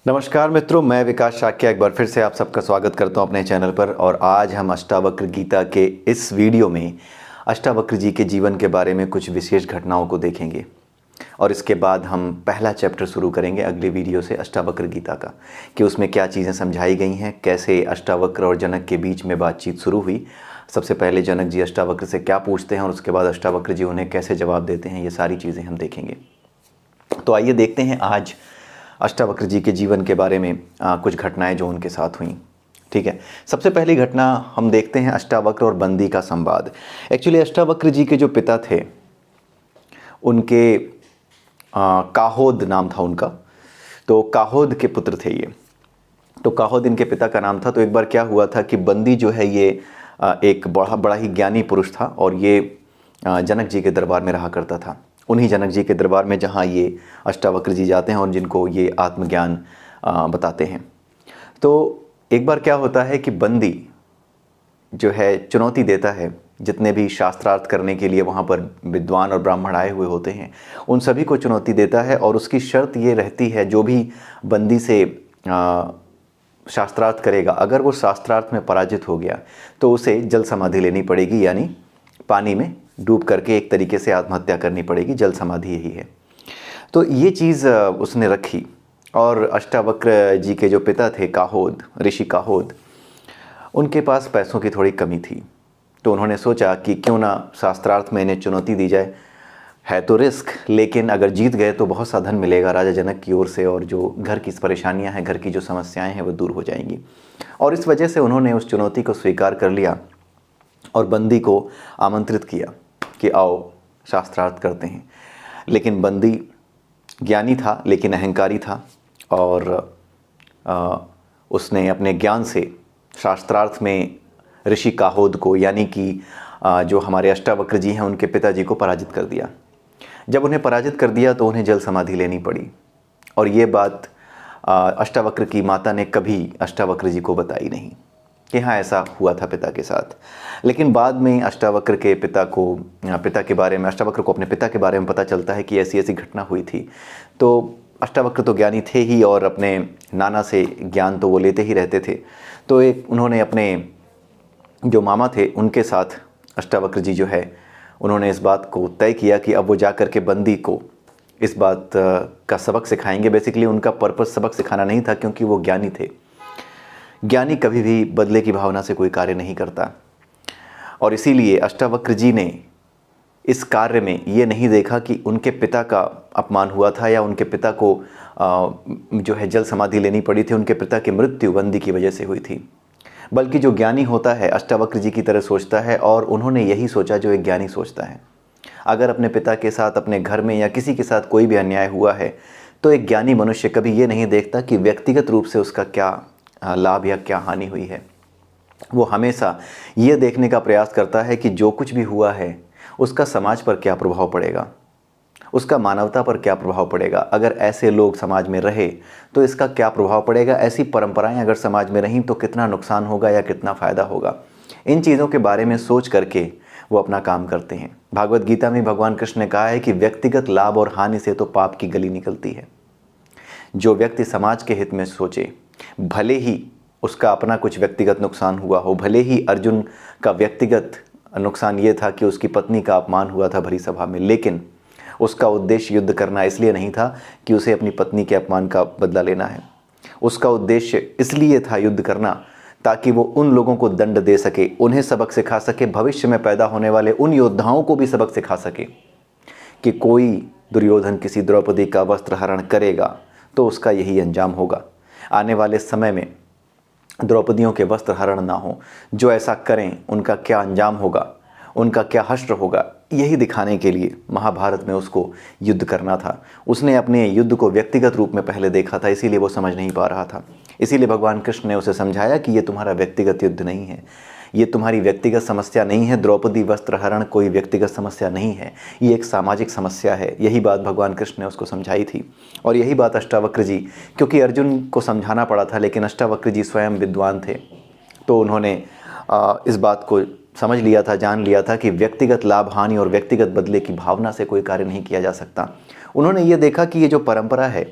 नमस्कार मित्रों, मैं विकास शाक्य एक बार फिर से आप सबका स्वागत करता हूं अपने चैनल पर। और आज हम अष्टावक्र गीता के इस वीडियो में अष्टावक्र जी के जीवन के बारे में कुछ विशेष घटनाओं को देखेंगे और इसके बाद हम पहला चैप्टर शुरू करेंगे अगले वीडियो से अष्टावक्र गीता का, कि उसमें क्या चीज़ें समझाई गई हैं, कैसे अष्टावक्र और जनक के बीच में बातचीत शुरू हुई। सबसे पहले जनक जी अष्टावक्र से क्या पूछते हैं और उसके बाद अष्टावक्र जी उन्हें कैसे जवाब देते हैं, ये सारी चीज़ें हम देखेंगे। तो आइए देखते हैं आज अष्टावक्र जी के जीवन के बारे में कुछ घटनाएं जो उनके साथ हुई। ठीक है, सबसे पहली घटना हम देखते हैं अष्टावक्र और बंदी का संवाद। एक्चुअली अष्टावक्र जी के जो पिता थे उनके काहोद नाम था उनका, तो काहोद के पुत्र थे ये। तो काहोद इनके पिता का नाम था। तो एक बार क्या हुआ था कि बंदी जो है ये एक बड़ा ही ज्ञानी पुरुष था और ये जनक जी के दरबार में रहा करता था। उन्हीं जनक जी के दरबार में जहाँ ये अष्टावक्र जी जाते हैं और जिनको ये आत्मज्ञान बताते हैं। तो एक बार क्या होता है कि बंदी जो है चुनौती देता है जितने भी शास्त्रार्थ करने के लिए वहाँ पर विद्वान और ब्राह्मण आए हुए होते हैं, उन सभी को चुनौती देता है। और उसकी शर्त ये रहती है, जो भी बंदी से शास्त्रार्थ करेगा, अगर वो शास्त्रार्थ में पराजित हो गया तो उसे जल समाधि लेनी पड़ेगी, यानी पानी में डूब करके एक तरीके से आत्महत्या करनी पड़ेगी। जल समाधि यही है। तो ये चीज़ उसने रखी। और अष्टावक्र जी के जो पिता थे काहोद, ऋषि काहोद, उनके पास पैसों की थोड़ी कमी थी। तो उन्होंने सोचा कि क्यों ना शास्त्रार्थ में इन्हें चुनौती दी जाए। है तो रिस्क, लेकिन अगर जीत गए तो बहुत सा धन मिलेगा राजा जनक की ओर से, और जो घर की परेशानियां हैं, घर की जो समस्याएं हैं, वो दूर हो जाएंगी। और इस वजह से उन्होंने उस चुनौती को स्वीकार कर लिया और बंदी को आमंत्रित किया कि आओ शास्त्रार्थ करते हैं। लेकिन बंदी ज्ञानी था लेकिन अहंकारी था, और उसने अपने ज्ञान से शास्त्रार्थ में ऋषि काहोद को, यानी कि जो हमारे अष्टावक्र जी हैं, उनके पिताजी को पराजित कर दिया। जब उन्हें पराजित कर दिया तो उन्हें जल समाधि लेनी पड़ी। और ये बात अष्टावक्र की माता ने कभी अष्टावक्र जी को बताई नहीं कि हाँ ऐसा हुआ था पिता के साथ। लेकिन बाद में अष्टावक्र के अष्टावक्र को अपने पिता के बारे में पता चलता है कि ऐसी ऐसी घटना हुई थी। तो अष्टावक्र तो ज्ञानी थे ही और अपने नाना से ज्ञान तो वो लेते ही रहते थे। तो उन्होंने अपने जो मामा थे उनके साथ अष्टावक्र जी जो है, उन्होंने इस बात को तय किया कि अब वो जा कर के बंदी को इस बात का सबक सिखाएंगे। बेसिकली उनका पर्पस सबक सिखाना नहीं था, क्योंकि वो ज्ञानी थे। ज्ञानी कभी भी बदले की भावना से कोई कार्य नहीं करता। और इसीलिए अष्टावक्र जी ने इस कार्य में ये नहीं देखा कि उनके पिता का अपमान हुआ था या उनके पिता को जो है जल समाधि लेनी पड़ी थी। उनके पिता की मृत्यु बंदी की वजह से हुई थी। बल्कि जो ज्ञानी होता है अष्टावक्र जी की तरह सोचता है, और उन्होंने यही सोचा जो एक ज्ञानी सोचता है। अगर अपने पिता के साथ, अपने घर में या किसी के साथ कोई भी अन्याय हुआ है, तो एक ज्ञानी मनुष्य कभी ये नहीं देखता कि व्यक्तिगत रूप से उसका क्या लाभ या क्या हानि हुई है। वो हमेशा ये देखने का प्रयास करता है कि जो कुछ भी हुआ है उसका समाज पर क्या प्रभाव पड़ेगा, उसका मानवता पर क्या प्रभाव पड़ेगा। अगर ऐसे लोग समाज में रहे तो इसका क्या प्रभाव पड़ेगा, ऐसी परंपराएं अगर समाज में रहीं तो कितना नुकसान होगा या कितना फ़ायदा होगा। इन चीज़ों के बारे में सोच करके वो अपना काम करते हैं। भागवत गीता में भगवान कृष्ण ने कहा है कि व्यक्तिगत लाभ और हानि से तो पाप की गली निकलती है। जो व्यक्ति समाज के हित में सोचे, भले ही उसका अपना कुछ व्यक्तिगत नुकसान हुआ हो, भले ही अर्जुन का व्यक्तिगत नुकसान ये था कि उसकी पत्नी का अपमान हुआ था भरी सभा में, लेकिन उसका उद्देश्य युद्ध करना इसलिए नहीं था कि उसे अपनी पत्नी के अपमान का बदला लेना है। उसका उद्देश्य इसलिए था युद्ध करना ताकि वो उन लोगों को दंड दे सके, उन्हें सबक सिखा सके, भविष्य में पैदा होने वाले उन योद्धाओं को भी सबक सिखा सके कि कोई दुर्योधन किसी द्रौपदी का वस्त्र हरण करेगा तो उसका यही अंजाम होगा। आने वाले समय में द्रौपदियों के वस्त्र हरण ना हो, जो ऐसा करें उनका क्या अंजाम होगा, उनका क्या हश्र होगा, यही दिखाने के लिए महाभारत में उसको युद्ध करना था। उसने अपने युद्ध को व्यक्तिगत रूप में पहले देखा था, इसीलिए वो समझ नहीं पा रहा था। इसीलिए भगवान कृष्ण ने उसे समझाया कि ये तुम्हारा व्यक्तिगत युद्ध नहीं है, ये तुम्हारी व्यक्तिगत समस्या नहीं है। द्रौपदी वस्त्र हरण कोई व्यक्तिगत समस्या नहीं है, ये एक सामाजिक समस्या है। यही बात भगवान कृष्ण ने उसको समझाई थी। और यही बात अष्टावक्र जी, क्योंकि अर्जुन को समझाना पड़ा था, लेकिन अष्टावक्र जी स्वयं विद्वान थे, तो उन्होंने इस बात को समझ लिया था, जान लिया था कि व्यक्तिगत लाभ हानि और व्यक्तिगत बदले की भावना से कोई कार्य नहीं किया जा सकता। उन्होंने ये देखा कि ये जो परंपरा है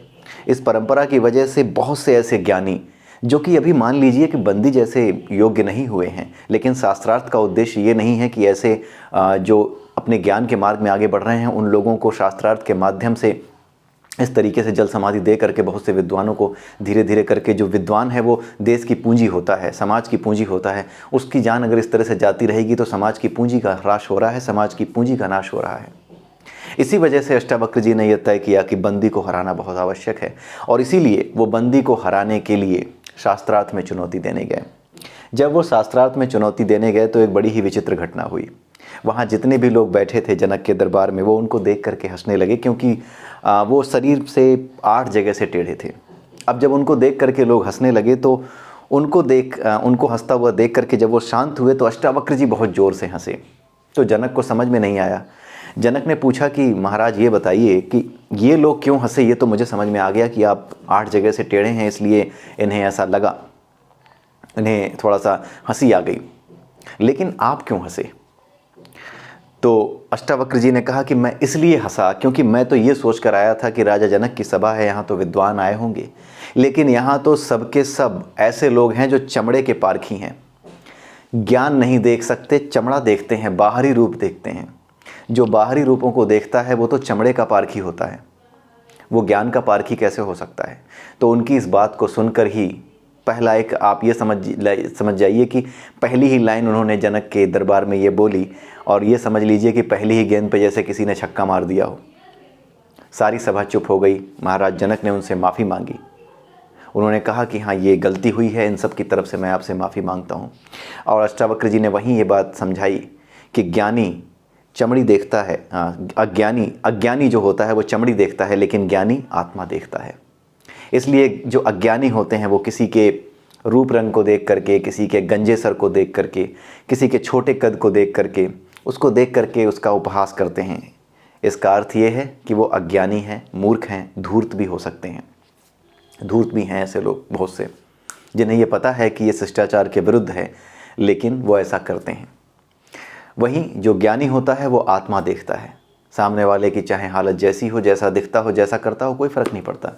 इस परंपरा की वजह से बहुत से ऐसे ज्ञानी जो कि अभी मान लीजिए कि बंदी जैसे योग्य नहीं हुए हैं, लेकिन शास्त्रार्थ का उद्देश्य ये नहीं है कि ऐसे जो अपने ज्ञान के मार्ग में आगे बढ़ रहे हैं उन लोगों को शास्त्रार्थ के माध्यम से इस तरीके से जल समाधि दे करके बहुत से विद्वानों को धीरे धीरे करके, जो विद्वान है वो देश की पूंजी होता है, समाज की पूंजी होता है, उसकी जान अगर इस तरह से जाती रहेगी तो समाज की पूंजी का ह्रास हो रहा है, समाज की पूंजी का नाश हो रहा है। इसी वजह से अष्टावक्र जी ने यह तय किया कि बंदी को हराना बहुत आवश्यक है और इसीलिए वो बंदी को हराने के लिए शास्त्रार्थ में चुनौती देने गए। जब वो शास्त्रार्थ में चुनौती देने गए तो एक बड़ी ही विचित्र घटना हुई। वहाँ जितने भी लोग बैठे थे जनक के दरबार में वो उनको देख करके हंसने लगे, क्योंकि वो शरीर से 8 जगह से टेढ़े थे। अब जब उनको देख करके लोग हंसने लगे तो उनको हंसता हुआ देख करके जब वो शांत हुए तो अष्टावक्र जी बहुत ज़ोर से हंसे। तो जनक को समझ में नहीं आया। जनक ने पूछा कि महाराज ये बताइए कि ये लोग क्यों हंसे। ये तो मुझे समझ में आ गया कि आप 8 जगह से टेढ़े हैं इसलिए इन्हें ऐसा लगा, इन्हें थोड़ा सा हंसी आ गई, लेकिन आप क्यों हंसे। तो अष्टावक्र जी ने कहा कि मैं इसलिए हंसा क्योंकि मैं तो ये सोच कर आया था कि राजा जनक की सभा है, यहाँ तो विद्वान आए होंगे, लेकिन यहाँ तो सबके सब ऐसे लोग हैं जो चमड़े के पारखी हैं, ज्ञान नहीं देख सकते, चमड़ा देखते हैं, बाहरी रूप देखते हैं। जो बाहरी रूपों को देखता है वो तो चमड़े का पारखी होता है, वो ज्ञान का पारखी कैसे हो सकता है। तो उनकी इस बात को सुनकर ही पहला एक आप ये समझ जाइए कि पहली ही लाइन उन्होंने जनक के दरबार में ये बोली और ये समझ लीजिए कि पहली ही गेंद पे जैसे किसी ने छक्का मार दिया हो। सारी सभा चुप हो गई। महाराज जनक ने उनसे माफ़ी मांगी। उन्होंने कहा कि हाँ ये गलती हुई है, इन सब की तरफ से मैं आपसे माफ़ी मांगता हूँ। और अष्टावक्र जी ने वहीं ये बात समझाई कि ज्ञानी चमड़ी देखता है, अज्ञानी जो होता है वो चमड़ी देखता है, लेकिन ज्ञानी आत्मा देखता है। इसलिए जो अज्ञानी होते हैं वो किसी के रूप रंग को देख करके, किसी के गंजे सर को देख करके, किसी के छोटे कद को देख करके, उसको देख करके उसका उपहास करते हैं। इसका अर्थ ये है कि वो अज्ञानी हैं, मूर्ख हैं, धूर्त भी हो सकते हैं। धूर्त भी हैं ऐसे लोग बहुत से, जिन्हें ये पता है कि ये शिष्टाचार के विरुद्ध है, लेकिन वो ऐसा करते हैं। वहीं जो ज्ञानी होता है वो आत्मा देखता है। सामने वाले की चाहे हालत जैसी हो, जैसा दिखता हो, जैसा करता हो, कोई फ़र्क नहीं पड़ता।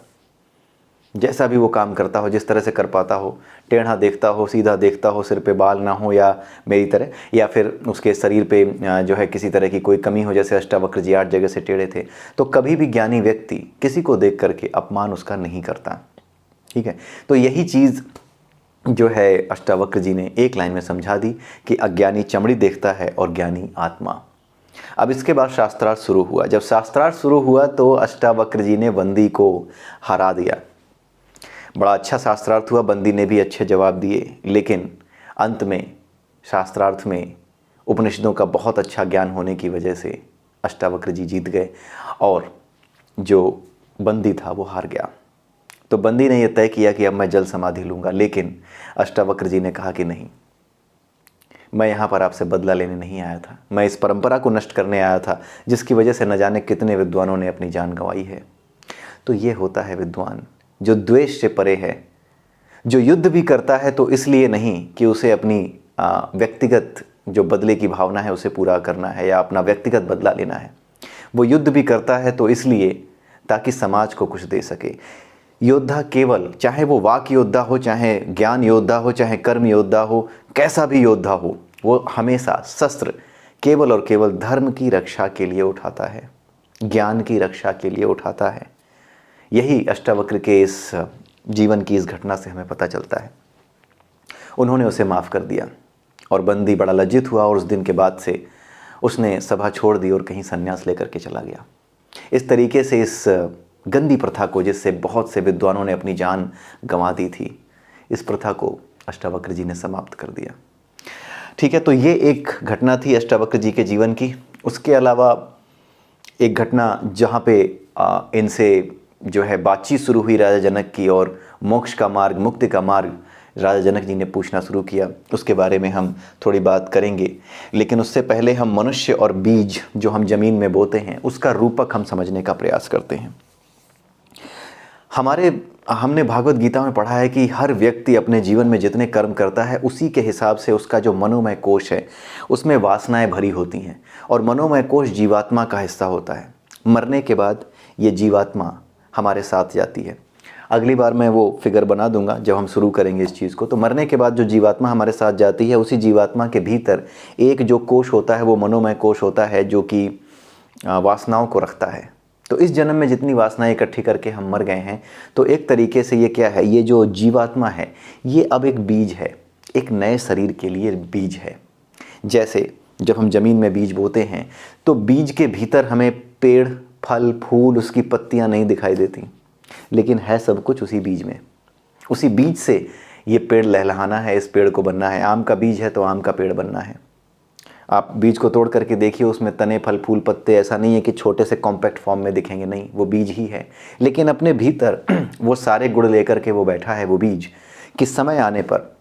जैसा भी वो काम करता हो, जिस तरह से कर पाता हो, टेढ़ा देखता हो, सीधा देखता हो, सिर पे बाल ना हो या मेरी तरह, या फिर उसके शरीर पे जो है किसी तरह की कोई कमी हो, जैसे अष्टावक्र जी 8 जगह से टेढ़े थे, तो कभी भी ज्ञानी व्यक्ति किसी को देख करके अपमान उसका नहीं करता। ठीक है, तो यही चीज़ जो है अष्टावक्र जी ने एक लाइन में समझा दी कि अज्ञानी चमड़ी देखता है और ज्ञानी आत्मा। अब इसके बाद शास्त्रार्थ शुरू हुआ। जब शास्त्रार्थ शुरू हुआ तो अष्टावक्र जी ने बंदी को हरा दिया। बड़ा अच्छा शास्त्रार्थ हुआ, बंदी ने भी अच्छे जवाब दिए, लेकिन अंत में शास्त्रार्थ में उपनिषदों का बहुत अच्छा ज्ञान होने की वजह से अष्टावक्र जी जीत गए और जो बंदी था वो हार गया। तो बंदी ने यह तय किया कि अब मैं जल समाधि लूँगा, लेकिन अष्टावक्र जी ने कहा कि नहीं, मैं यहाँ पर आपसे बदला लेने नहीं आया था, मैं इस परंपरा को नष्ट करने आया था जिसकी वजह से न जाने कितने विद्वानों ने अपनी जान गंवाई है। तो ये होता है विद्वान जो द्वेष से परे है, जो युद्ध भी करता है तो इसलिए नहीं कि उसे अपनी व्यक्तिगत जो बदले की भावना है उसे पूरा करना है या अपना व्यक्तिगत बदला लेना है। वो युद्ध भी करता है तो इसलिए ताकि समाज को कुछ दे सके। योद्धा केवल, चाहे वो वाक योद्धा हो, चाहे ज्ञान योद्धा हो, चाहे कर्म योद्धा हो, कैसा भी योद्धा हो, वो हमेशा शस्त्र केवल और केवल धर्म की रक्षा के लिए उठाता है, ज्ञान की रक्षा के लिए उठाता है। यही अष्टावक्र के इस जीवन की इस घटना से हमें पता चलता है। उन्होंने उसे माफ़ कर दिया और बंदी बड़ा लज्जित हुआ और उस दिन के बाद से उसने सभा छोड़ दी और कहीं संन्यास लेकर के चला गया। इस तरीके से इस गंदी प्रथा को, जिससे बहुत से विद्वानों ने अपनी जान गंवा दी थी, इस प्रथा को अष्टावक्र जी ने समाप्त कर दिया। ठीक है, तो ये एक घटना थी अष्टावक्र जी के जीवन की। उसके अलावा एक घटना जहाँ पे इनसे जो है बातचीत शुरू हुई राजा जनक की और मोक्ष का मार्ग, मुक्ति का मार्ग राजा जनक जी ने पूछना शुरू किया, उसके बारे में हम थोड़ी बात करेंगे। लेकिन उससे पहले हम मनुष्य और बीज जो हम ज़मीन में बोते हैं उसका रूपक हम समझने का प्रयास करते हैं। हमने भागवत गीता में पढ़ा है कि हर व्यक्ति अपने जीवन में जितने कर्म करता है उसी के हिसाब से उसका जो मनोमय कोश है उसमें वासनाएं भरी होती हैं और मनोमय कोश जीवात्मा का हिस्सा होता है। मरने के बाद ये जीवात्मा हमारे साथ जाती है। अगली बार मैं वो फिगर बना दूंगा जब हम शुरू करेंगे इस चीज़ को। तो मरने के बाद जो जीवात्मा हमारे साथ जाती है, उसी जीवात्मा के भीतर एक जो कोश होता है, वो मनोमय कोश होता है, जो कि वासनाओं को रखता है। तो इस जन्म में जितनी वासनाएं इकट्ठी करके हम मर गए हैं, तो एक तरीके से ये क्या है, ये जो जीवात्मा है ये अब एक बीज है, एक नए शरीर के लिए बीज है। जैसे जब हम ज़मीन में बीज बोते हैं तो बीज के भीतर हमें पेड़, फल, फूल, उसकी पत्तियां नहीं दिखाई देती, लेकिन है सब कुछ उसी बीज में। उसी बीज से ये पेड़ लहलहाना है, इस पेड़ को बनना है। आम का बीज है तो आम का पेड़ बनना है। आप बीज को तोड़ करके देखिए, उसमें तने, फल, फूल, पत्ते ऐसा नहीं है कि छोटे से कॉम्पैक्ट फॉर्म में दिखेंगे, नहीं, वो बीज ही है। लेकिन अपने भीतर वो सारे गुण लेकर के वो बैठा है, वो बीज। किस समय आने पर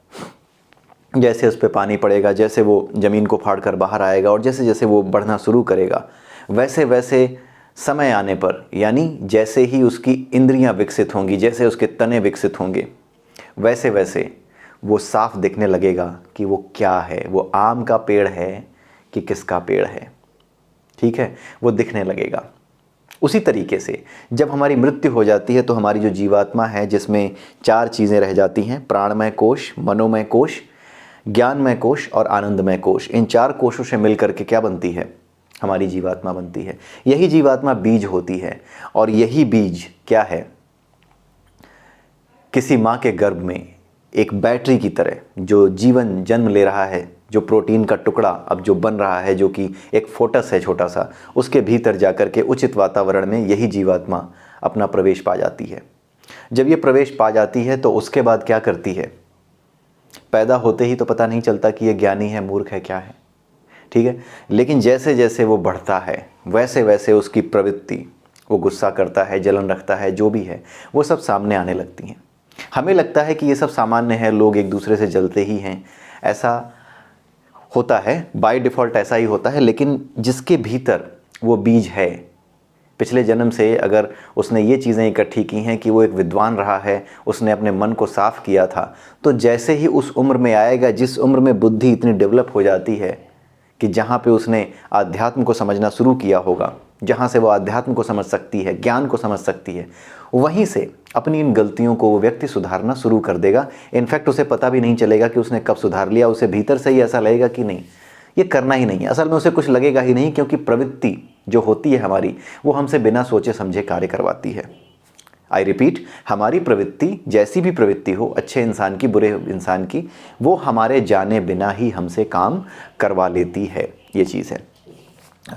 जैसे उस पर पानी पड़ेगा, जैसे वो ज़मीन को फाड़ कर बाहर आएगा और जैसे जैसे वो बढ़ना शुरू करेगा, वैसे वैसे समय आने पर, यानी जैसे ही उसकी इंद्रियां विकसित होंगी, जैसे उसके तने विकसित होंगे, वैसे वैसे वो साफ दिखने लगेगा कि वो क्या है, वो आम का पेड़ है कि किसका पेड़ है। ठीक है, वो दिखने लगेगा। उसी तरीके से जब हमारी मृत्यु हो जाती है तो हमारी जो जीवात्मा है, जिसमें 4 चीज़ें रह जाती हैं, प्राणमय कोश, मनोमय कोश, ज्ञानमय कोश और आनंदमय कोश, इन 4 कोशों से मिलकर के क्या बनती है, हमारी जीवात्मा बनती है। यही जीवात्मा बीज होती है। और यही बीज क्या है, किसी माँ के गर्भ में एक बैटरी की तरह जो जीवन जन्म ले रहा है, जो प्रोटीन का टुकड़ा अब जो बन रहा है, जो कि एक फोटस है छोटा सा, उसके भीतर जाकर के उचित वातावरण में यही जीवात्मा अपना प्रवेश पा जाती है। जब ये प्रवेश पा जाती है तो उसके बाद क्या करती है, पैदा होते ही तो पता नहीं चलता कि ये ज्ञानी है, मूर्ख है, क्या है। ठीक है, लेकिन जैसे जैसे वो बढ़ता है वैसे वैसे उसकी प्रवृत्ति, वो गुस्सा करता है, जलन रखता है, जो भी है, वो सब सामने आने लगती हैं। हमें लगता है कि ये सब सामान्य है, लोग एक दूसरे से जलते ही हैं, ऐसा होता है, बाय डिफ़ॉल्ट ऐसा ही होता है। लेकिन जिसके भीतर वो बीज है, पिछले जन्म से अगर उसने ये चीज़ें इकट्ठी की हैं कि वो एक विद्वान रहा है, उसने अपने मन को साफ़ किया था, तो जैसे ही उस उम्र में आएगा, जिस उम्र में बुद्धि इतनी डेवलप हो जाती है कि जहाँ पे उसने आध्यात्म को समझना शुरू किया होगा, जहाँ से वो आध्यात्म को समझ सकती है, ज्ञान को समझ सकती है, वहीं से अपनी इन गलतियों को वो व्यक्ति सुधारना शुरू कर देगा। इनफैक्ट उसे पता भी नहीं चलेगा कि उसने कब सुधार लिया। उसे भीतर से ही ऐसा लगेगा कि नहीं, ये करना ही नहीं है। असल में उसे कुछ लगेगा ही नहीं, क्योंकि प्रवृत्ति जो होती है हमारी, वो हमसे बिना सोचे समझे कार्य करवाती है। आई रिपीट, हमारी प्रवृत्ति, जैसी भी प्रवृत्ति हो, अच्छे इंसान की, बुरे इंसान की, वो हमारे जाने बिना ही हमसे काम करवा लेती है। ये चीज़ है।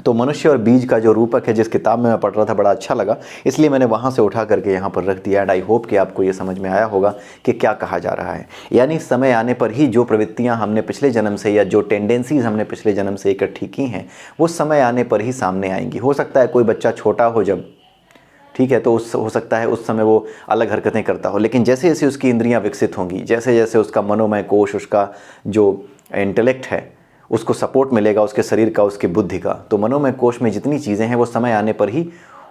तो मनुष्य और बीज का जो रूपक है, जिस किताब में मैं पढ़ रहा था, बड़ा अच्छा लगा, इसलिए मैंने वहाँ से उठा करके यहाँ पर रख दिया। एंड आई होप कि आपको ये समझ में आया होगा कि क्या कहा जा रहा है। यानी समय आने पर ही जो प्रवृत्तियाँ हमने पिछले जन्म से, या जो टेंडेंसीज हमने पिछले जन्म से इकट्ठी की हैं, वो समय आने पर ही सामने आएंगी। हो सकता है कोई बच्चा छोटा हो जब, ठीक है, तो हो सकता है उस समय वो अलग हरकतें करता हो, लेकिन जैसे जैसे उसकी इंद्रियां विकसित होंगी, जैसे जैसे उसका मनोमय कोश, उसका जो इंटेलेक्ट है, उसको सपोर्ट मिलेगा, उसके शरीर का, उसकी बुद्धि का, तो मनोमय कोश में जितनी चीज़ें हैं वो समय आने पर ही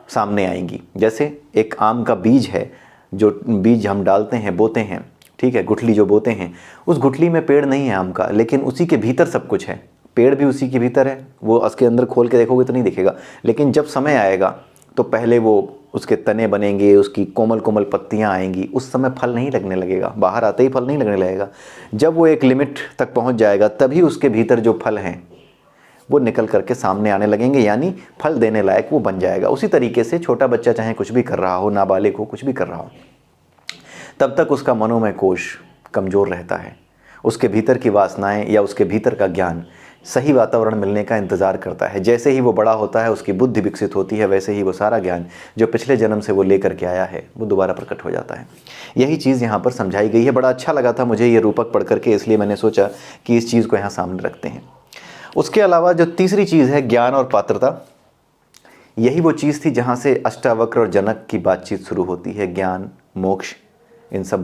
सामने आएंगी। जैसे एक आम का बीज है, जो बीज हम डालते हैं, बोते हैं, ठीक है, गुठली जो बोते हैं, उस गुठली में पेड़ नहीं है आम का, लेकिन उसी के भीतर सब कुछ है। पेड़ भी उसी के भीतर है, वो उसके अंदर खोल के देखोगे तो नहीं दिखेगा, लेकिन जब समय आएगा तो पहले वो उसके तने बनेंगे, उसकी कोमल कोमल पत्तियां आएंगी, उस समय फल नहीं लगने लगेगा, बाहर आते ही फल नहीं लगने लगेगा। जब वो एक लिमिट तक पहुंच जाएगा, तभी उसके भीतर जो फल हैं वो निकल करके सामने आने लगेंगे, यानी फल देने लायक वो बन जाएगा। उसी तरीके से छोटा बच्चा चाहे कुछ भी कर रहा हो, नाबालिग हो, कुछ भी कर रहा हो, तब तक उसका मनोमय कोश कमज़ोर रहता है। उसके भीतर की वासनाएं या उसके भीतर का ज्ञान सही वातावरण मिलने का इंतज़ार करता है। जैसे ही वो बड़ा होता है, उसकी बुद्धि विकसित होती है, वैसे ही वो सारा ज्ञान जो पिछले जन्म से वो लेकर के आया है वो दोबारा प्रकट हो जाता है। यही चीज़ यहाँ पर समझाई गई है। बड़ा अच्छा लगा था मुझे ये रूपक पढ़ करके, इसलिए मैंने सोचा कि इस चीज़ को यहाँ सामने रखते हैं। उसके अलावा जो तीसरी चीज़ है, ज्ञान और पात्रता, यही वो चीज़ थी जहाँ से अष्टावक्र और जनक की बातचीत शुरू होती है। ज्ञान, मोक्ष, इन सब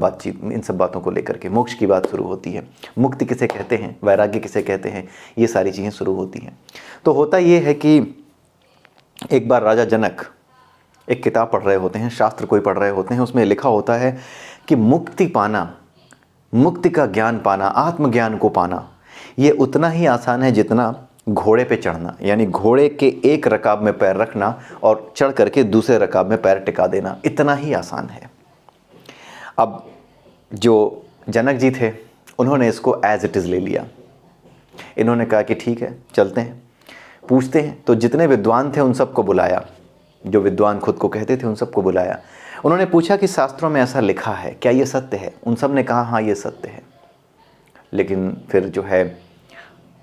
बातों को लेकर के मोक्ष की बात शुरू होती है। मुक्ति किसे कहते हैं, वैराग्य किसे कहते हैं, ये सारी चीज़ें शुरू होती हैं। तो होता ये है कि एक बार राजा जनक एक किताब पढ़ रहे होते हैं, शास्त्र कोई पढ़ रहे होते हैं, उसमें लिखा होता है कि मुक्ति पाना, मुक्ति का ज्ञान पाना, आत्मज्ञान को पाना, ये उतना ही आसान है जितना घोड़े पे चढ़ना, यानी घोड़े के एक रकाब में पैर रखना और चढ़ करके दूसरे रकाब में पैर टिका देना, इतना ही आसान है। अब जो जनक जी थे उन्होंने इसको एज इट इज़ ले लिया। इन्होंने कहा कि ठीक है, चलते हैं, पूछते हैं। तो जितने विद्वान थे उन सबको बुलाया, जो विद्वान खुद को कहते थे उन सबको बुलाया। उन्होंने पूछा कि शास्त्रों में ऐसा लिखा है, क्या ये सत्य है? उन सब ने कहा हाँ ये सत्य है। लेकिन फिर जो है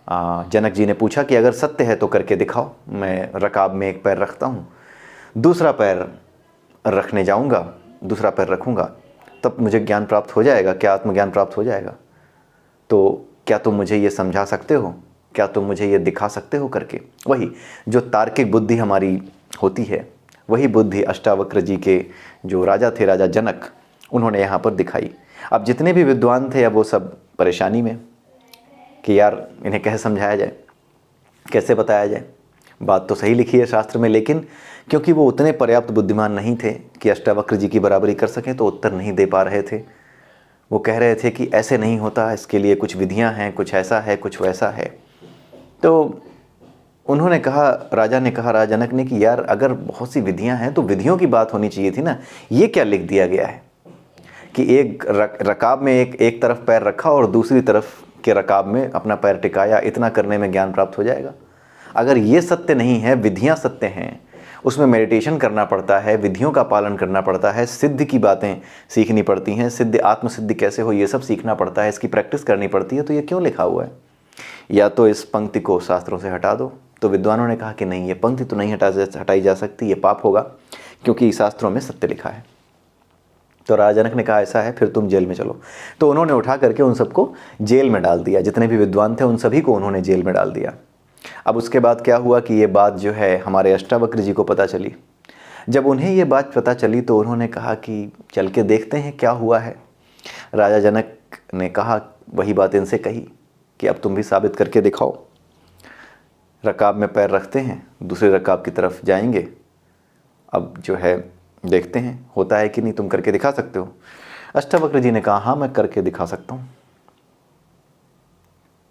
जनक जी ने पूछा कि अगर सत्य है तो करके दिखाओ। मैं रकाब में एक पैर रखता हूँ, दूसरा पैर रखने जाऊँगा, दूसरा पैर रखूँगा, तब मुझे ज्ञान प्राप्त हो जाएगा, क्या आत्मज्ञान प्राप्त हो जाएगा? तो क्या तुम मुझे ये समझा सकते हो? क्या तुम मुझे ये दिखा सकते हो करके? वही जो तार्किक बुद्धि हमारी होती है, वही बुद्धि अष्टावक्र जी के जो राजा थे, राजा जनक, उन्होंने यहाँ पर दिखाई। अब जितने भी विद्वान थे अब वो सब परेशानी में कि यार इन्हें कैसे समझाया जाए, कैसे बताया जाए। बात तो सही लिखी है शास्त्र में, लेकिन क्योंकि वो उतने पर्याप्त बुद्धिमान नहीं थे कि अष्टावक्र जी की बराबरी कर सकें, तो उत्तर नहीं दे पा रहे थे। वो कह रहे थे कि ऐसे नहीं होता, इसके लिए कुछ विधियां हैं, कुछ ऐसा है, कुछ वैसा है। तो उन्होंने कहा, राजा ने कहा, राजा जनक ने, कि यार अगर बहुत सी विधियां हैं तो विधियों की बात होनी चाहिए थी ना। ये क्या लिख दिया गया है कि एक रकाब में एक तरफ पैर रखा और दूसरी तरफ के रकाब में अपना पैर टिकाया, इतना करने में ज्ञान प्राप्त हो जाएगा? अगर ये सत्य नहीं है, विधियां सत्य हैं, उसमें मेडिटेशन करना पड़ता है, विधियों का पालन करना पड़ता है, सिद्ध की बातें सीखनी पड़ती हैं, सिद्ध आत्मसिद्धि कैसे हो ये सब सीखना पड़ता है, इसकी प्रैक्टिस करनी पड़ती है, तो ये क्यों लिखा हुआ है? या तो इस पंक्ति को शास्त्रों से हटा दो। तो विद्वानों ने कहा कि नहीं, ये पंक्ति तो नहीं हटाई जा सकती, ये पाप होगा, क्योंकि शास्त्रों में सत्य लिखा है। तो राजा जनक ने कहा ऐसा है, फिर तुम जेल में चलो। तो उन्होंने उठा करके उन सबको जेल में डाल दिया, जितने भी विद्वान थे उन सभी को उन्होंने जेल में डाल दिया। अब उसके बाद क्या हुआ कि ये बात जो है हमारे अष्टावक्र जी को पता चली। जब उन्हें ये बात पता चली तो उन्होंने कहा कि चल के देखते हैं क्या हुआ है। राजा जनक ने कहा, वही बात इनसे कही कि अब तुम भी साबित करके दिखाओ। रकाब में पैर रखते हैं, दूसरे रकाब की तरफ जाएंगे, अब जो है देखते हैं होता है कि नहीं, तुम करके दिखा सकते हो? अष्टावक्र जी ने कहा हाँ मैं करके दिखा सकता हूँ।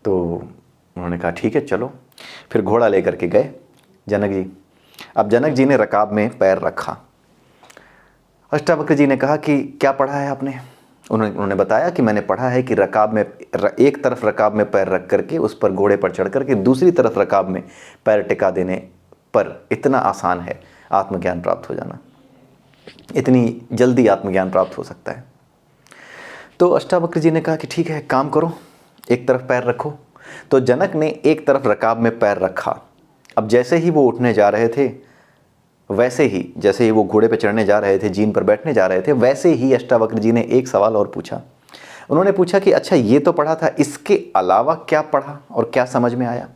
तो उन्होंने कहा ठीक है चलो। फिर घोड़ा लेकर के गए जनक जी। अब जनक जी ने रकाब में पैर रखा। अष्टावक्र जी ने कहा कि क्या पढ़ा है आपने? उन्होंने बताया कि मैंने पढ़ा है कि रकाब में एक तरफ रकाब में पैर रख करके उस पर घोड़े पर चढ़ करके दूसरी तरफ रकाब में पैर टिका देने पर इतना आसान है आत्मज्ञान प्राप्त हो जाना, इतनी जल्दी आत्मज्ञान प्राप्त हो सकता है। तो अष्टावक्र जी ने कहा कि ठीक है, काम करो, एक तरफ पैर रखो। तो जनक ने एक तरफ रकाब में पैर रखा। अब जैसे ही वो उठने जा रहे थे, वैसे ही जैसे ही वो घोड़े पे चढ़ने जा रहे थे, जीन पर बैठने जा रहे थे, वैसे ही अष्टावक्र जी ने एक सवाल और पूछा। उन्होंने पूछा कि अच्छा ये तो पढ़ा था, इसके अलावा क्या पढ़ा और क्या समझ में आया?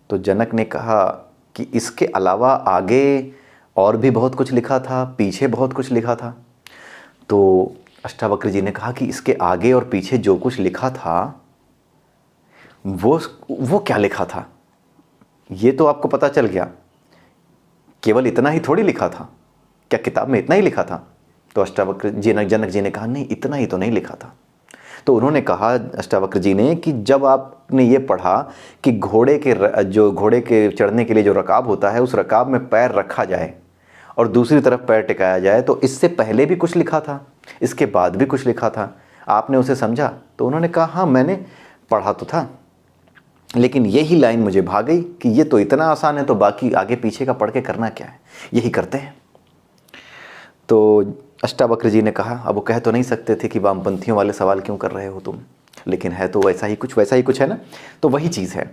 तो जनक ने कहा कि इसके अलावा आगे और भी बहुत कुछ लिखा था, पीछे बहुत कुछ लिखा था। तो अष्टावक्र जी ने कहा कि इसके आगे और पीछे जो कुछ लिखा था वो क्या लिखा था? ये तो आपको पता चल गया, केवल इतना ही थोड़ी लिखा था, क्या किताब में इतना ही लिखा था? तो अष्टावक्र जनक जी ने कहा नहीं, इतना ही तो नहीं लिखा था। तो उन्होंने कहा अष्टावक्र जी ने कि जब आपने ये पढ़ा कि घोड़े के चढ़ने के लिए जो रकाब होता है, उस रकाब में पैर रखा जाए और दूसरी तरफ पैर टिकाया जाए, तो इससे पहले भी कुछ लिखा था, इसके बाद भी कुछ लिखा था, आपने उसे समझा? तो उन्होंने कहा हाँ मैंने पढ़ा तो था, लेकिन यही लाइन मुझे भा गई कि ये तो इतना आसान है, तो बाकी आगे पीछे का पढ़ के करना क्या है, यही करते हैं। तो अष्टावक्र जी ने कहा, अब वो कह तो नहीं सकते थे कि वामपंथियों वाले सवाल क्यों कर रहे हो तुम, लेकिन है तो वैसा ही कुछ है ना, तो वही चीज़ है।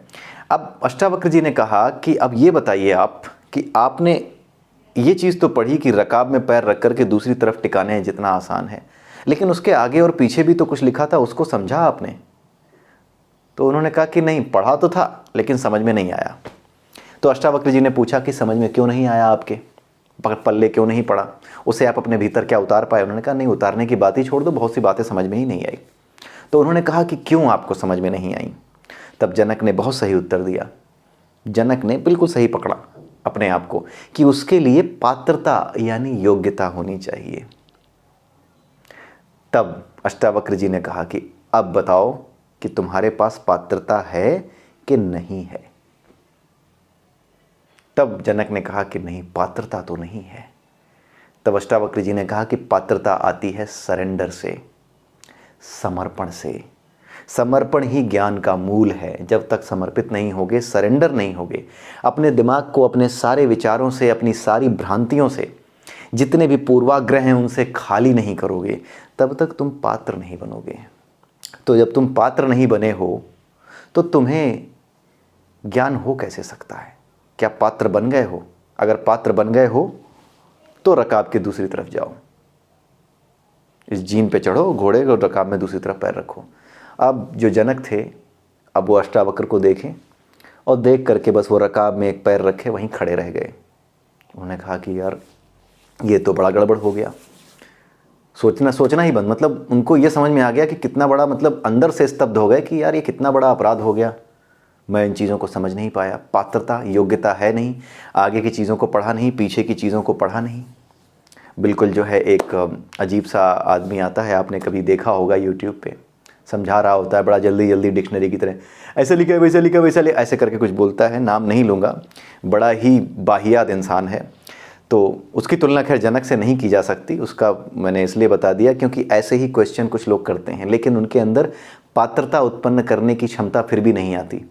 अब अष्टावक्र जी ने कहा कि अब ये बताइए आप कि आपने ये चीज़ तो पढ़ी कि रकाब में पैर रख कर के दूसरी तरफ टिकाने जितना आसान है, लेकिन उसके आगे और पीछे भी तो कुछ लिखा था, उसको समझा आपने? तो उन्होंने कहा कि नहीं, पढ़ा तो था लेकिन समझ में नहीं आया। तो अष्टावक्र जी ने पूछा कि समझ में क्यों नहीं आया, आपके पल्ले क्यों नहीं पड़ा, उसे आप अपने भीतर क्या उतार पाए? उन्होंने कहा नहीं, उतारने की बात ही छोड़ दो, बहुत सी बातें समझ में ही नहीं आई। तो उन्होंने कहा कि क्यों आपको समझ में नहीं आई? तब जनक ने बहुत सही उत्तर दिया। जनक ने बिल्कुल सही पकड़ा अपने आप को कि उसके लिए पात्रता यानी योग्यता होनी चाहिए। तब अष्टावक्र जी ने कहा कि अब बताओ कि तुम्हारे पास पात्रता है कि नहीं है। तब जनक ने कहा कि नहीं, पात्रता तो नहीं है। तब अष्टावक्र जी ने कहा कि पात्रता आती है सरेंडर से, समर्पण से। समर्पण ही ज्ञान का मूल है। जब तक समर्पित नहीं होगे, सरेंडर नहीं होगे, अपने दिमाग को अपने सारे विचारों से, अपनी सारी भ्रांतियों से, जितने भी पूर्वाग्रह हैं उनसे खाली नहीं करोगे, तब तक तुम पात्र नहीं बनोगे। तो जब तुम पात्र नहीं बने हो तो तुम्हें ज्ञान हो कैसे सकता है? क्या पात्र बन गए हो? अगर पात्र बन गए हो तो रकाब के दूसरी तरफ जाओ, इस जीन पे चढ़ो घोड़े को, रकाब में दूसरी तरफ पैर रखो। अब जो जनक थे, अब वो अष्टावक्र को देखें और देख करके बस वो रकाब में एक पैर रखे वहीं खड़े रह गए। उन्होंने कहा कि यार ये तो बड़ा गड़बड़ हो गया। सोचना ही बंद, मतलब उनको ये समझ में आ गया कि कितना बड़ा, मतलब अंदर से स्तब्ध हो गए कि यार ये कितना बड़ा अपराध हो गया, मैं इन चीज़ों को समझ नहीं पाया। पात्रता, योग्यता है नहीं, आगे की चीज़ों को पढ़ा नहीं, पीछे की चीज़ों को पढ़ा नहीं। बिल्कुल जो है एक अजीब सा आदमी आता है, आपने कभी देखा होगा यूट्यूब पे, समझा रहा होता है बड़ा जल्दी जल्दी डिक्शनरी की तरह, ऐसे लिखा है वैसे लिखा वैसे ऐसे करके कुछ बोलता है, नाम नहीं लूँगा, बड़ा ही बाहियात इंसान है। तो उसकी तुलना खैर जनक से नहीं की जा सकती, उसका मैंने इसलिए बता दिया क्योंकि ऐसे ही क्वेश्चन कुछ लोग करते हैं, लेकिन उनके अंदर पात्रता उत्पन्न करने की क्षमता फिर भी नहीं आती।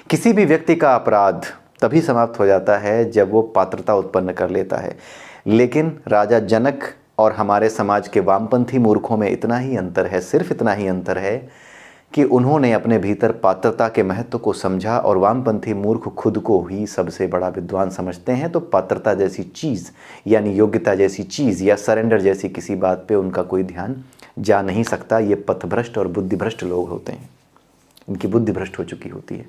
किसी भी व्यक्ति का अपराध तभी समाप्त हो जाता है जब वो पात्रता उत्पन्न कर लेता है। लेकिन राजा जनक और हमारे समाज के वामपंथी मूर्खों में इतना ही अंतर है, सिर्फ इतना ही अंतर है कि उन्होंने अपने भीतर पात्रता के महत्व को समझा और वामपंथी मूर्ख खुद को ही सबसे बड़ा विद्वान समझते हैं। तो पात्रता जैसी चीज़, यानी योग्यता जैसी चीज़ या सरेंडर जैसी किसी बात पे उनका कोई ध्यान जा नहीं सकता। ये पथभ्रष्ट और बुद्धिभ्रष्ट लोग होते हैं, इनकी बुद्धि भ्रष्ट हो चुकी होती है।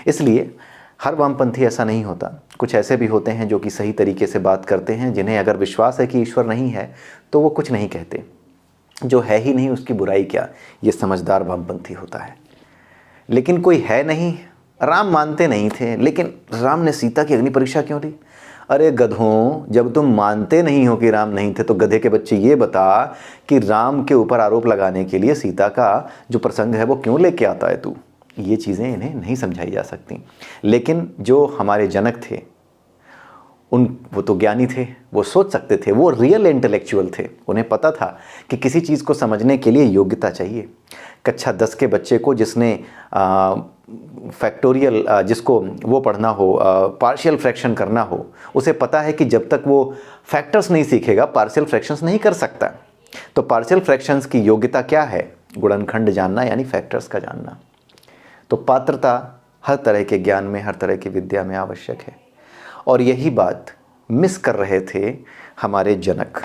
इसलिए हर वामपंथी ऐसा नहीं होता, कुछ ऐसे भी होते हैं जो कि सही तरीके से बात करते हैं, जिन्हें अगर विश्वास है कि ईश्वर नहीं है तो वो कुछ नहीं कहते, जो है ही नहीं उसकी बुराई क्या, ये समझदार वामपंथी होता है। लेकिन कोई है नहीं, राम मानते नहीं थे, लेकिन राम ने सीता की अग्नि परीक्षा क्यों ली? अरे गधों, जब तुम मानते नहीं हो कि राम नहीं थे तो गधे के बच्चे ये बता कि राम के ऊपर आरोप लगाने के लिए सीता का जो प्रसंग है वो क्यों लेके आता है तू? ये चीज़ें इन्हें नहीं समझाई जा सकती। लेकिन जो हमारे जनक थे वो तो ज्ञानी थे, वो सोच सकते थे, वो रियल इंटेलेक्चुअल थे। उन्हें पता था कि किसी चीज़ को समझने के लिए योग्यता चाहिए। कक्षा 10 के बच्चे को जिसने फैक्टोरियल जिसको वो पढ़ना हो, पार्शियल फ्रैक्शन करना हो, उसे पता है कि जब तक वो फैक्टर्स नहीं सीखेगा पार्शियल फ्रैक्शंस नहीं कर सकता। तो पार्शियल फ्रैक्शंस की योग्यता क्या है? गुणनखंड जानना, यानी फैक्टर्स का जानना। तो पात्रता हर तरह के ज्ञान में, हर तरह की विद्या में आवश्यक है। और यही बात मिस कर रहे थे हमारे जनक।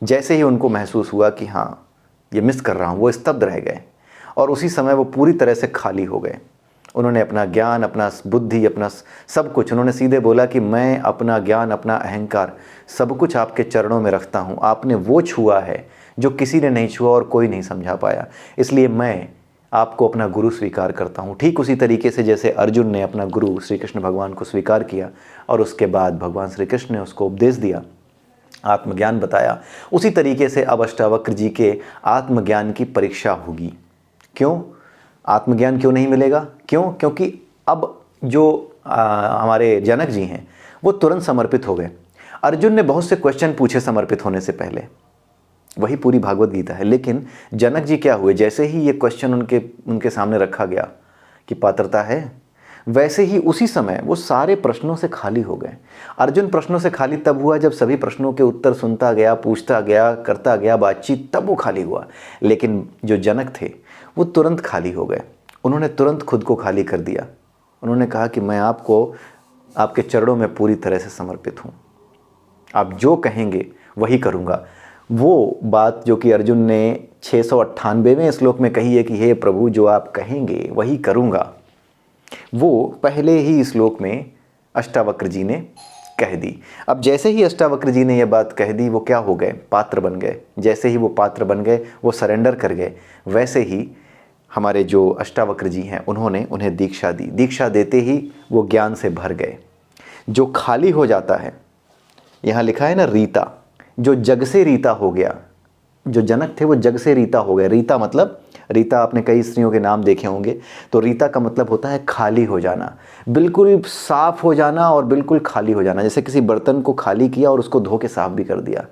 जैसे ही उनको महसूस हुआ कि हाँ ये मिस कर रहा हूँ, वो स्तब्ध रह गए और उसी समय वो पूरी तरह से खाली हो गए। उन्होंने अपना ज्ञान, अपना बुद्धि, अपना सब कुछ, उन्होंने सीधे बोला कि मैं अपना ज्ञान, अपना अहंकार सब कुछ आपके चरणों में रखता हूँ। आपने वो छुआ है जो किसी ने नहीं छुआ और कोई नहीं समझा पाया, इसलिए मैं आपको अपना गुरु स्वीकार करता हूँ। ठीक उसी तरीके से जैसे अर्जुन ने अपना गुरु श्री कृष्ण भगवान को स्वीकार किया और उसके बाद भगवान श्री कृष्ण ने उसको उपदेश दिया, आत्मज्ञान बताया, उसी तरीके से अब अष्टावक्र जी के आत्मज्ञान की परीक्षा होगी। क्यों आत्मज्ञान क्यों नहीं मिलेगा? क्योंकि अब जो हमारे जनक जी हैं वो तुरंत समर्पित हो गए। अर्जुन ने बहुत से क्वेश्चन पूछे समर्पित होने से पहले, वही पूरी भागवत गीता है। लेकिन जनक जी क्या हुए, जैसे ही ये क्वेश्चन उनके सामने रखा गया कि पात्रता है, वैसे ही उसी समय वो सारे प्रश्नों से खाली हो गए। अर्जुन प्रश्नों से खाली तब हुआ जब सभी प्रश्नों के उत्तर सुनता गया, पूछता गया, करता गया बातचीत, तब वो खाली हुआ। लेकिन जो जनक थे वो तुरंत खाली हो गए। उन्होंने तुरंत खुद को खाली कर दिया। उन्होंने कहा कि मैं आपको, आपके चरणों में पूरी तरह से समर्पित हूँ, आप जो कहेंगे वही करूँगा। वो बात जो कि अर्जुन ने 698वें श्लोक में कही है कि हे प्रभु जो आप कहेंगे वही करूँगा, वो पहले ही श्लोक में अष्टावक्र जी ने कह दी। अब जैसे ही अष्टावक्र जी ने यह बात कह दी, वो क्या हो गए? पात्र बन गए। जैसे ही वो पात्र बन गए, वो सरेंडर कर गए। वैसे ही हमारे जो अष्टावक्र जी हैं उन्होंने उन्हें दीक्षा दी। दीक्षा देते ही वो ज्ञान से भर गए। जो खाली हो जाता है, यहाँ लिखा है ना रीता, जो जग से रीता हो गया, जो जनक थे वो जग से रीता हो गए। रीता मतलब, रीता आपने कई स्त्रियों के नाम देखे होंगे, तो रीता का मतलब होता है खाली हो जाना, बिल्कुल साफ हो जाना और बिल्कुल खाली हो जाना। जैसे किसी बर्तन को खाली किया और उसको धो के साफ भी कर दिया,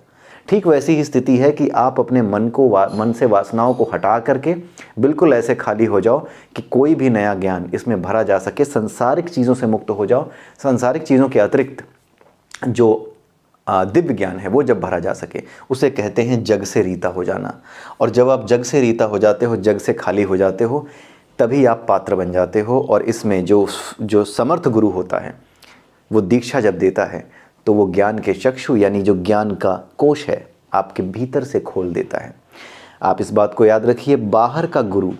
ठीक वैसी ही स्थिति है कि आप अपने मन से वासनाओं को हटा करके बिल्कुल ऐसे खाली हो जाओ कि कोई भी नया ज्ञान इसमें भरा जा सके। सांसारिक चीज़ों से मुक्त हो जाओ, सांसारिक चीज़ों के अतिरिक्त जो दिव्य ज्ञान है वो जब भरा जा सके, उसे कहते हैं जग से रीता हो जाना। और जब आप जग से रीता हो जाते हो, जग से खाली हो जाते हो, तभी आप पात्र बन जाते हो। और इसमें जो समर्थ गुरु होता है वो दीक्षा जब देता है तो वो ज्ञान के चक्षु यानी जो ज्ञान का कोश है आपके भीतर से खोल देता है। आप इस बात को याद रखिए, बाहर का गुरु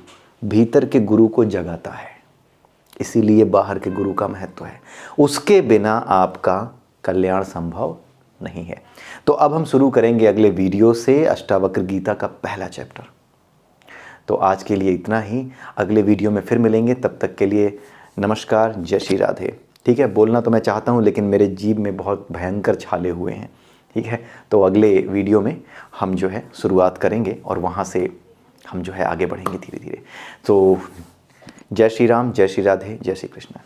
भीतर के गुरु को जगाता है, इसीलिए बाहर के गुरु का महत्व है। उसके बिना आपका कल्याण संभव नहीं है। तो अब हम शुरू करेंगे अगले वीडियो से अष्टावक्र गीता का पहला चैप्टर। तो आज के लिए इतना ही, अगले वीडियो में फिर मिलेंगे। तब तक के लिए नमस्कार, जय श्री राधे। ठीक है, बोलना तो मैं चाहता हूँ लेकिन मेरे जीभ में बहुत भयंकर छाले हुए हैं। ठीक है, तो अगले वीडियो में हम जो है शुरुआत करेंगे और वहाँ से हम जो है आगे बढ़ेंगे धीरे धीरे। तो जय श्री राम, जय श्री राधे, जय श्री कृष्ण।